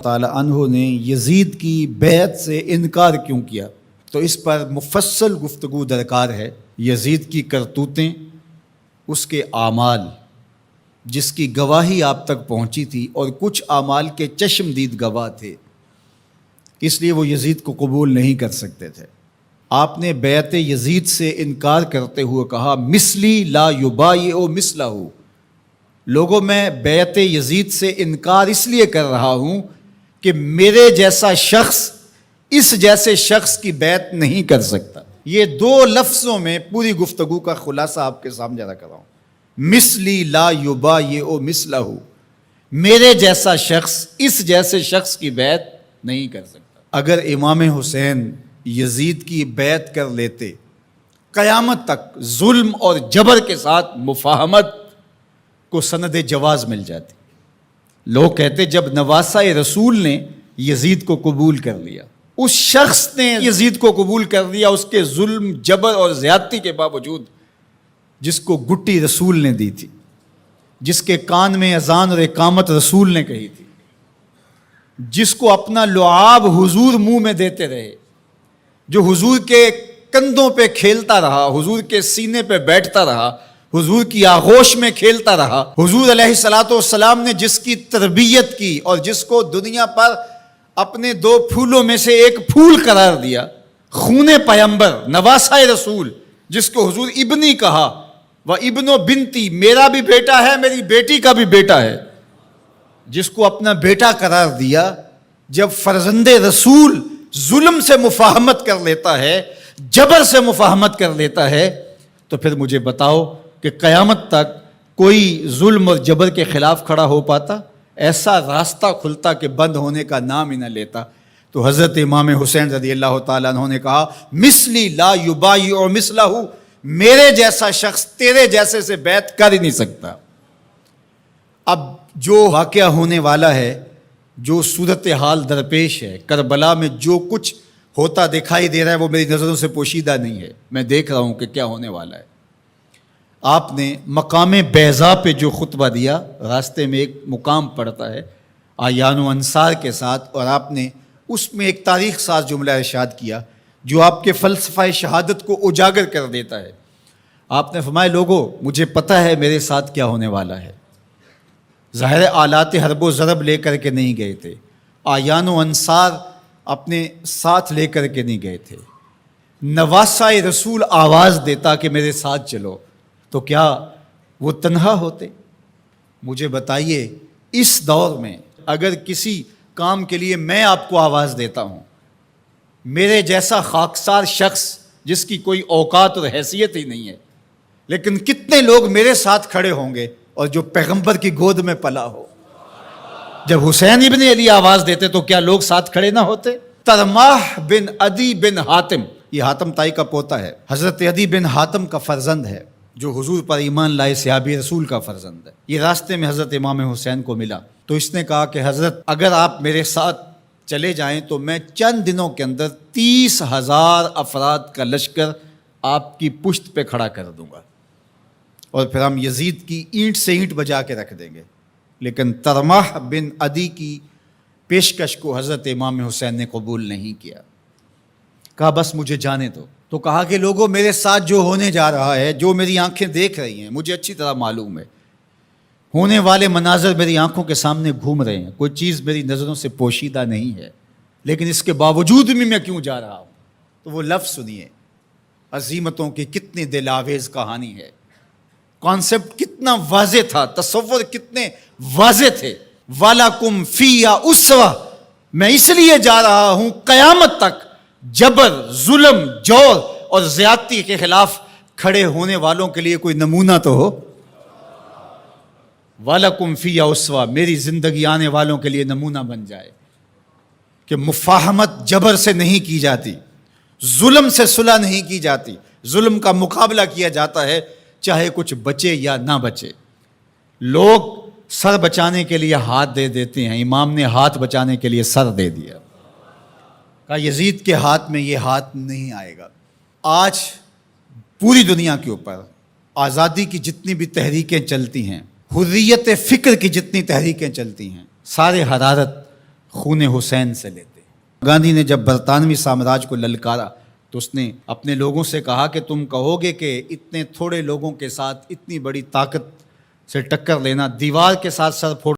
تعالیٰ عنہ نے یزید کی بیعت سے انکار کیوں کیا؟ تو اس پر مفصل گفتگو درکار ہے۔ یزید کی کرتوتیں، اس کے اعمال جس کی گواہی آپ تک پہنچی تھی، اور کچھ اعمال کے چشمدید گواہ تھے، اس لیے وہ یزید کو قبول نہیں کر سکتے تھے۔ آپ نے بیعت یزید سے انکار کرتے ہوئے کہا مثلی لا یبایع مثلہ، لوگوں میں بیعت یزید سے انکار اس لیے کر رہا ہوں کہ میرے جیسا شخص اس جیسے شخص کی بیعت نہیں کر سکتا۔ یہ دو لفظوں میں پوری گفتگو کا خلاصہ آپ کے سامنے رکھ رہا ہوں۔ مثلی لا یبایع مثلہ، میرے جیسا شخص اس جیسے شخص کی بیعت نہیں کر سکتا۔ اگر امام حسین یزید کی بیعت کر لیتے، قیامت تک ظلم اور جبر کے ساتھ مفاہمت کو سند جواز مل جاتی۔ لوگ کہتے جب نواسہ رسول نے یزید کو قبول کر لیا، اس شخص نے یزید کو قبول کر لیا، اس کے ظلم، جبر اور زیادتی کے باوجود، جس کو گٹی رسول نے دی تھی، جس کے کان میں اذان اور اقامت رسول نے کہی تھی، جس کو اپنا لعاب حضور منہ میں دیتے رہے، جو حضور کے کندھوں پہ کھیلتا رہا، حضور کے سینے پہ بیٹھتا رہا، حضور کی آغوش میں کھیلتا رہا، حضور علیہ الصلوۃ والسلام نے جس کی تربیت کی اور جس کو دنیا پر اپنے دو پھولوں میں سے ایک پھول قرار دیا، خون پیمبر، نواسہ رسول، جس کو حضور ابنی کہا، وہ ابن و بنتی، میرا بھی بیٹا ہے، میری بیٹی کا بھی بیٹا ہے، جس کو اپنا بیٹا قرار دیا، جب فرزند رسول ظلم سے مفاہمت کر لیتا ہے، جبر سے مفاہمت کر لیتا ہے، تو پھر مجھے بتاؤ کہ قیامت تک کوئی ظلم اور جبر کے خلاف کھڑا ہو پاتا؟ ایسا راستہ کھلتا کہ بند ہونے کا نام ہی نہ لیتا۔ تو حضرت امام حسین رضی اللہ تعالیٰ عنہ نے کہا مثلی لا یبایع مثلہ، میرے جیسا شخص تیرے جیسے سے بیعت کر ہی نہیں سکتا۔ اب جو واقعہ ہونے والا ہے، جو صورتحال درپیش ہے، کربلا میں جو کچھ ہوتا دکھائی دے رہا ہے، وہ میری نظروں سے پوشیدہ نہیں ہے۔ میں دیکھ رہا ہوں کہ کیا ہونے والا ہے۔ آپ نے مقام بیضا پہ جو خطبہ دیا، راستے میں ایک مقام پڑتا ہے آیان و انصار کے ساتھ، اور آپ نے اس میں ایک تاریخ ساز جملہ ارشاد کیا جو آپ کے فلسفہ شہادت کو اجاگر کر دیتا ہے۔ آپ نے فرمایا لوگوں، مجھے پتہ ہے میرے ساتھ کیا ہونے والا ہے۔ ظاہر آلات حرب و ضرب لے کر کے نہیں گئے تھے، آیان و انصار اپنے ساتھ لے کر کے نہیں گئے تھے۔ نواسہ رسول آواز دیتا کہ میرے ساتھ چلو، تو کیا وہ تنہا ہوتے؟ مجھے بتائیے، اس دور میں اگر کسی کام کے لیے میں آپ کو آواز دیتا ہوں، میرے جیسا خاکسار شخص جس کی کوئی اوقات اور حیثیت ہی نہیں ہے، لیکن کتنے لوگ میرے ساتھ کھڑے ہوں گے، اور جو پیغمبر کی گود میں پلا ہو۔ جب حسین ابن علی آواز دیتے تو کیا لوگ ساتھ کھڑے نہ ہوتے؟ ترماح بن عدی بن حاتم، یہ حاتم تائی کا پوتا ہے، حضرت عدی بن حاتم کا فرزند ہے، جو حضور پر ایمان لائے صحابی رسول کا فرزند ہے۔ یہ راستے میں حضرت امام حسین کو ملا، تو اس نے کہا کہ حضرت اگر آپ میرے ساتھ چلے جائیں تو میں چند دنوں کے اندر 30,000 افراد کا لشکر آپ کی پشت پہ کھڑا کر دوں گا، اور پھر ہم یزید کی اینٹ سے اینٹ بجا کے رکھ دیں گے۔ لیکن ترماح بن عدی کی پیشکش کو حضرت امام حسین نے قبول نہیں کیا، کہا بس مجھے جانے دو۔ تو کہا کہ لوگوں، میرے ساتھ جو ہونے جا رہا ہے، جو میری آنکھیں دیکھ رہی ہیں، مجھے اچھی طرح معلوم ہے، ہونے والے مناظر میری آنکھوں کے سامنے گھوم رہے ہیں، کوئی چیز میری نظروں سے پوشیدہ نہیں ہے، لیکن اس کے باوجود بھی میں کیوں جا رہا ہوں؟ تو وہ لفظ سنیے، عزیمتوں کی کتنی دل آویز کہانی ہے، کانسیپٹ کتنا واضح تھا، تصور کتنے واضح تھے۔ وَلَكُمْ فِيهَا أُسْوَةٌ، میں اس لیے جا رہا ہوں قیامت تک جبر، ظلم، جور اور زیادتی کے خلاف کھڑے ہونے والوں کے لیے کوئی نمونہ تو ہو۔ وَلَكُمْ فِيهَا أُسْوَةٌ، میری زندگی آنے والوں کے لیے نمونہ بن جائے کہ مفاہمت جبر سے نہیں کی جاتی، ظلم سے صلح نہیں کی جاتی، ظلم کا مقابلہ کیا جاتا ہے، چاہے کچھ بچے یا نہ بچے۔ لوگ سر بچانے کے لیے ہاتھ دے دیتے ہیں، امام نے ہاتھ بچانے کے لیے سر دے دیا، کہا یزید کے ہاتھ میں یہ ہاتھ نہیں آئے گا۔ آج پوری دنیا کے اوپر آزادی کی جتنی بھی تحریکیں چلتی ہیں، حریت فکر کی جتنی تحریکیں چلتی ہیں سارے حرارت خون حسین سے لیتے ہیں۔ گاندھی نے جب برطانوی سامراج کو للکارا تو اس نے اپنے لوگوں سے کہا کہ تم کہو گے کہ اتنے تھوڑے لوگوں کے ساتھ اتنی بڑی طاقت سے ٹکر لینا، دیوار کے ساتھ سر پھوڑ